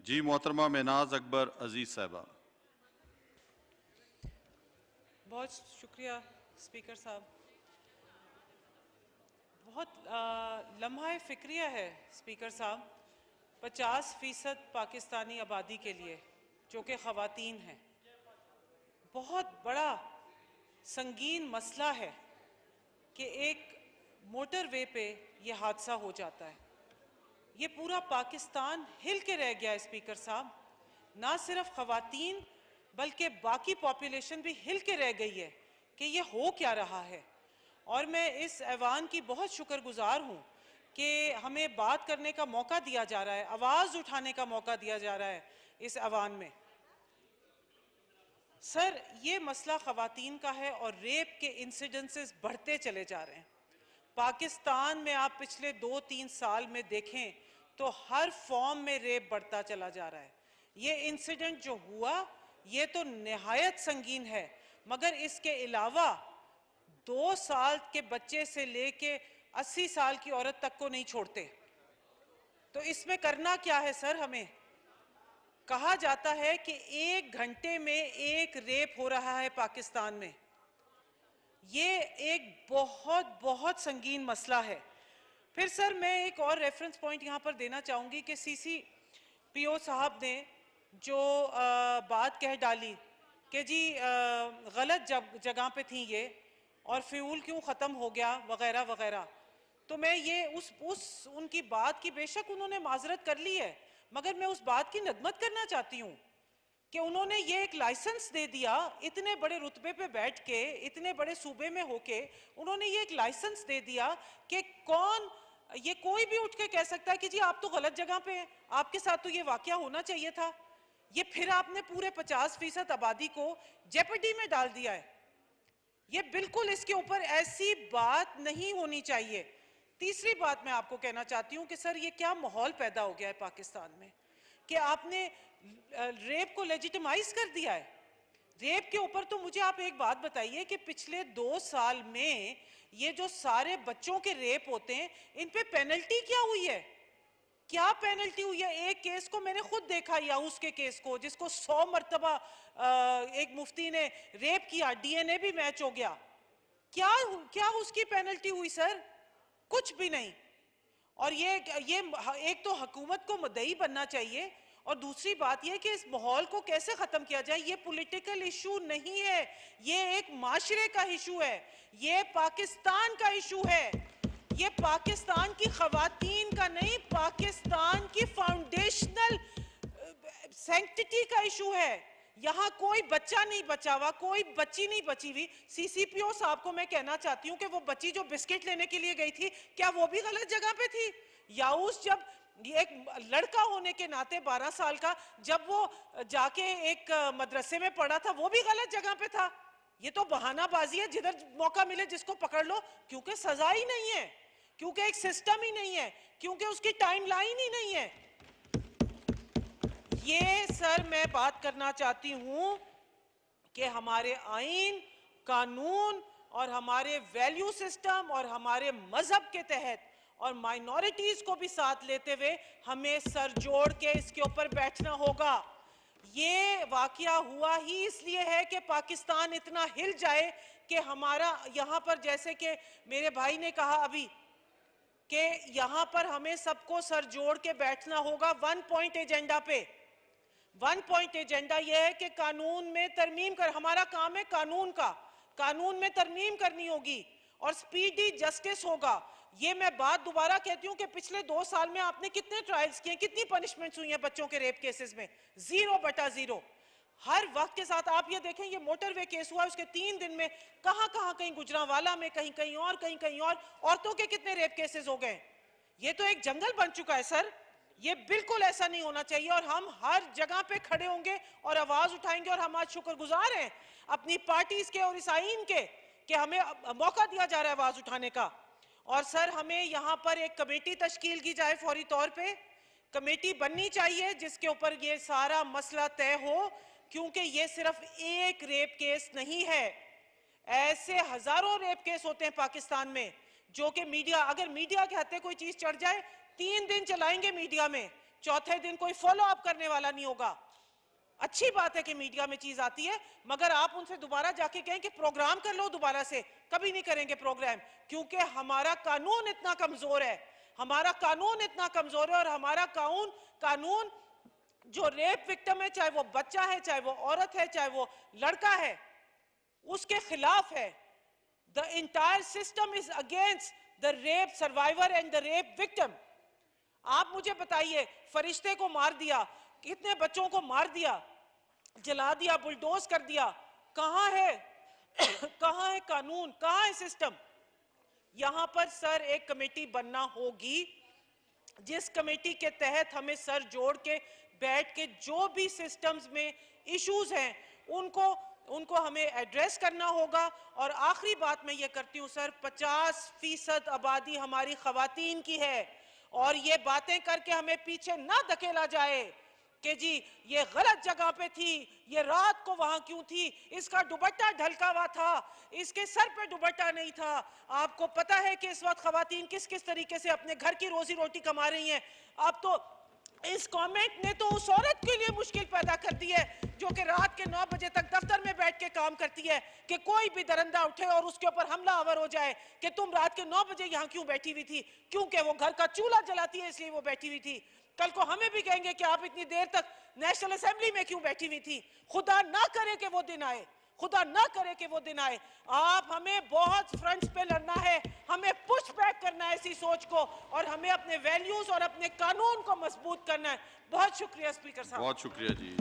जी मोहतरमा मेनाज अकबर अजीज साहबा। बहुत शुक्रिया स्पीकर साहब। बहुत लम्हा फ़िक्रिया है स्पीकर साहब 50% पाकिस्तानी आबादी के लिए जो कि ख़वातीन हैं। बहुत बड़ा संगीन मसला है कि एक मोटरवे पे ये हादसा हो जाता है। ये पूरा पाकिस्तान हिल के रह गया है स्पीकर साहब। ना सिर्फ ख़वातीन बल्कि बाकी पॉपुलेशन भी हिल के रह गई है कि ये हो क्या रहा है। और मैं इस ऐवान की बहुत शुक्रगुजार हूँ कि हमें बात करने का मौका दिया जा रहा है, आवाज़ उठाने का मौका दिया जा रहा है इस ऐवान में। सर, ये मसला ख़वातीन का है और रेप के इंसिडेंसेस बढ़ते चले जा रहे हैं। पाकिस्तान में आप पिछले 2-3 साल में देखें तो हर फॉर्म में रेप बढ़ता चला जा रहा है। ये इंसिडेंट जो हुआ ये तो निहायत संगीन है, मगर इसके अलावा 2 साल के बच्चे से लेके 80 साल की औरत तक को नहीं छोड़ते। तो इसमें करना क्या है सर? हमें कहा जाता है कि 1 घंटे में 1 रेप हो रहा है पाकिस्तान में। ये एक बहुत बहुत संगीन मसला है। फिर सर मैं एक और रेफरेंस पॉइंट यहाँ पर देना चाहूँगी कि CCPO साहब ने जो बात कह डाली कि जी गलत जगह पे थी ये और फ्यूल क्यों ख़त्म हो गया वगैरह वगैरह। तो मैं ये उस उनकी बात की बेशक उन्होंने माजरत कर ली है, मगर मैं उस बात की नदमत करना चाहती हूँ कि उन्होंने ये एक लाइसेंस दे दिया, इतने बड़े रुतबे पे बैठ के, इतने बड़े सूबे में होके उन्होंने ये एक लाइसेंस दे दिया कि ये कोई भी उठ के कह सकता है कि जी आप तो गलत जगह पे हैं, आपके साथ तो ये वाकया होना चाहिए था। ये फिर आपने पूरे 50% आबादी को जेपडी में डाल दिया है। ये बिल्कुल इसके ऊपर ऐसी बात नहीं होनी चाहिए। तीसरी बात मैं आपको कहना चाहती हूँ कि सर ये क्या माहौल पैदा हो गया है पाकिस्तान में कि आपने रेप को लेजिटिमाइज कर दिया है। रेप के ऊपर तो मुझे आप एक बात बताइए कि पिछले 2 साल में ये जो सारे बच्चों के रेप होते हैं इन पे पेनल्टी क्या हुई है? क्या पेनल्टी हुई है? एक केस को मैंने खुद देखा, याऊस के केस को, जिसको 100 मरतबा एक मुफ्ती ने रेप किया, DNA भी मैच हो गया। क्या उसकी पेनल्टी हुई सर? कुछ भी नहीं। और ये एक तो हुकूमत को मुद्दई बनना चाहिए और दूसरी बात यह कि इस माहौल को कैसे खत्म किया जाए। ये पॉलिटिकल इशू नहीं है, ये एक माशरे का इशू है, ये पाकिस्तान का इशू है, ये पाकिस्तान की खवातीन का नहीं, पाकिस्तान की फाउंडेशनल सैंक्टिटी का इशू है। यहाँ कोई बच्चा नहीं बचा हुआ, कोई बच्ची नहीं बची हुई। CCPO साहब को मैं कहना चाहती हूँ कि वो बच्ची जो बिस्किट लेने के लिए गई थी, क्या वो भी गलत जगह पे थी? याऊस जब एक लड़का होने के नाते 12 साल का, जब वो जाके एक मदरसे में पढ़ा था, वो भी गलत जगह पे था। ये तो बहानाबाजी है, जिधर मौका मिले जिसको पकड़ लो, क्योंकि सजा ही नहीं है, क्योंकि एक सिस्टम ही नहीं है, क्योंकि उसकी टाइमलाइन ही नहीं है। ये सर मैं बात करना चाहती हूं कि हमारे आईन, कानून और हमारे वैल्यू सिस्टम और हमारे मजहब के तहत और माइनॉरिटीज को भी साथ लेते हुए हमें सर जोड़ के इसके ऊपर बैठना होगा। ये वाकया हुआ ही इसलिए है कि पाकिस्तान इतना हिल जाए कि हमारा यहाँ पर, जैसे कि मेरे भाई ने कहा अभी, कि यहाँ पर हमें सबको सर जोड़ के बैठना होगा 1 पॉइंट एजेंडा पे। 1 पॉइंट एजेंडा यह है कि कानून में तरमीम कर, हमारा काम है कानून का, कानून में तरमीम करनी होगी और स्पीडी जस्टिस होगा। ये मैं बात दोबारा कहती हूं कि पिछले 2 साल में आपने कितने ट्रायल्स किए, कितनी पनिशमेंट्स हुई हैं बच्चों के रेप केसेस में? 0/0। हर वक्त के साथ आप ये देखें, ये मोटरवे केस हुआ, उसके 3 दिन में कहां कहां, कहीं गुजरांवाला में, कहीं कहीं और, कहीं कहीं और, औरतों के कितने रेप केसेस हो गए। ये तो एक जंगल बन चुका है सर। ये बिल्कुल ऐसा नहीं होना चाहिए और हम हर जगह पे खड़े होंगे और आवाज उठाएंगे। और हम आज शुक्रगुजार हैं अपनी पार्टीज के और इस आईन के कि हमें मौका दिया जा रहा है आवाज उठाने का। और सर हमें यहाँ पर एक कमेटी तश्कील की जाए, फौरी तौर पे कमेटी बननी चाहिए जिसके ऊपर ये सारा मसला तय हो, क्योंकि ये सिर्फ एक रेप केस नहीं है, ऐसे हजारों रेप केस होते हैं पाकिस्तान में जो कि मीडिया, अगर मीडिया के हाथे कोई चीज चढ़ जाए 3 दिन चलाएंगे मीडिया में, चौथे दिन कोई फॉलो अप करने वाला नहीं होगा। अच्छी बात है कि मीडिया में चीज आती है, मगर आप उनसे दोबारा जाके कहें कि प्रोग्राम कर लो दोबारा से। कभी नहीं करेंगे प्रोग्राम, क्योंकि हमारा कानून इतना कमजोर है, हमारा कानून इतना कमजोर है। और हमारा कानून जो रेप विक्टिम है, चाहे वो बच्चा है, चाहे वो औरत है, चाहे वो लड़का है, उसके खिलाफ है। The entire system is against the rape survivor and the rape victim. आप मुझे बताइए, फरिश्ते को मार दिया, कितने बच्चों को मार दिया, जला दिया, बुलडोज कर दिया, कहां है कहां है कानून, कहां है सिस्टम? यहां पर सर एक कमेटी बनना होगी, जिस कमेटी के तहत हमें सर जोड़ के बैठ के जो भी सिस्टम्स में इश्यूज हैं उनको हमें एड्रेस करना होगा। और आखिरी बात मैं ये करती हूं सर, 50% आबादी हमारी खवातीन की है, और ये बातें करके हमें पीछे ना धकेला जाए कि जी ये गलत जगह पे थी, ये रात को वहां क्यों थी, इसका दुपट्टा ढलका हुआ था, इसके सर पे दुपट्टा नहीं था। आपको पता है कि इस वक्त खवातीन किस किस तरीके से अपने घर की रोजी रोटी कमा रही हैं। अब तो इस कमेंट ने तो उस औरत के लिए मुश्किल पैदा कर दी है जो कि रात के 9 बजे तक दफ्तर में बैठ के काम करती है, कि कोई भी दरंदा उठे और उसके ऊपर हमला आवर हो जाए कि तुम रात के 9 बजे यहाँ क्यों बैठी हुई थी, क्योंकि वो घर का चूल्हा जलाती है इसलिए वो बैठी हुई थी। कल को हमें भी कहेंगे कि आप इतनी देर तक नेशनल असेंबली में क्यों बैठी हुई थी। खुदा ना करे कि वो दिन आए, खुदा ना करे कि वो दिन आए। आप हमें बहुत फ्रंट्स पे लड़ना है, हमें पुश बैक करना है ऐसी सोच को, और हमें अपने वैल्यूज और अपने कानून को मजबूत करना है। बहुत शुक्रिया स्पीकर साहब। बहुत शुक्रिया जी।